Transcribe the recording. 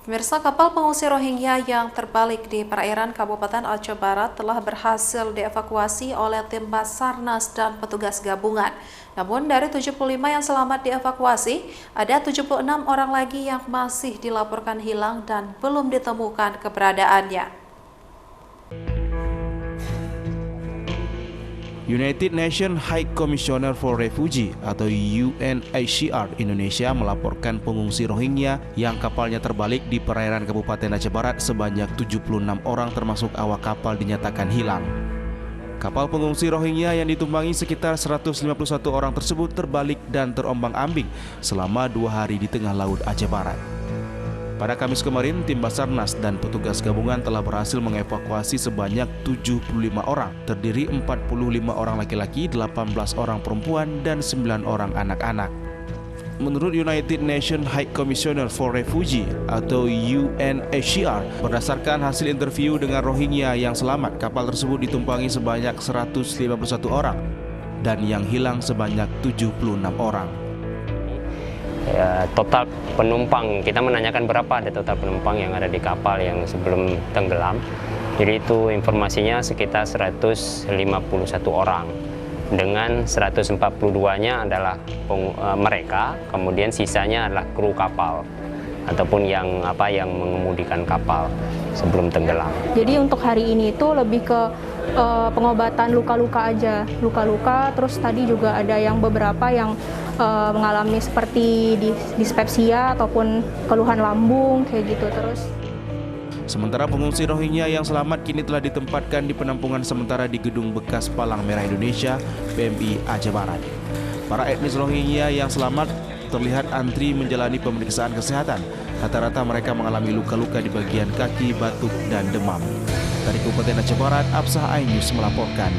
Pemirsa, kapal pengungsi Rohingya yang terbalik di perairan Kabupaten Aceh Barat telah berhasil dievakuasi oleh tim Basarnas dan petugas gabungan. Namun dari 75 yang selamat dievakuasi, ada 76 orang lagi yang masih dilaporkan hilang dan belum ditemukan keberadaannya. United Nations High Commissioner for Refugee atau UNHCR Indonesia melaporkan pengungsi Rohingya yang kapalnya terbalik di perairan Kabupaten Aceh Barat sebanyak 76 orang termasuk awak kapal dinyatakan hilang. Kapal pengungsi Rohingya yang ditumpangi sekitar 151 orang tersebut terbalik dan terombang-ambing selama 2 hari di tengah laut Aceh Barat. Pada Kamis kemarin, tim Basarnas dan petugas gabungan telah berhasil mengevakuasi sebanyak 75 orang, terdiri 45 orang laki-laki, 18 orang perempuan, dan 9 orang anak-anak. Menurut United Nations High Commissioner for Refugee atau UNHCR, berdasarkan hasil interview dengan Rohingya yang selamat, kapal tersebut ditumpangi sebanyak 151 orang dan yang hilang sebanyak 76 orang. Ya, total penumpang, kita menanyakan berapa ada total penumpang yang ada di kapal yang sebelum tenggelam. Jadi itu informasinya sekitar 151 orang. Dengan 142-nya adalah mereka, kemudian sisanya adalah kru kapal ataupun yang mengemudikan kapal sebelum tenggelam. Jadi untuk hari ini itu lebih ke pengobatan luka-luka aja, luka-luka. Terus tadi juga ada yang beberapa yang mengalami seperti dispepsia ataupun keluhan lambung kayak gitu terus. Sementara pengungsi Rohingya yang selamat kini telah ditempatkan di penampungan sementara di Gedung Bekas Palang Merah Indonesia (PMI) Aceh Barat. Para etnis Rohingya yang selamat terlihat antri menjalani pemeriksaan kesehatan. Rata-rata mereka mengalami luka-luka di bagian kaki, batuk, dan demam. Dari Kabupaten Aceh Barat, Absah iNews melaporkan.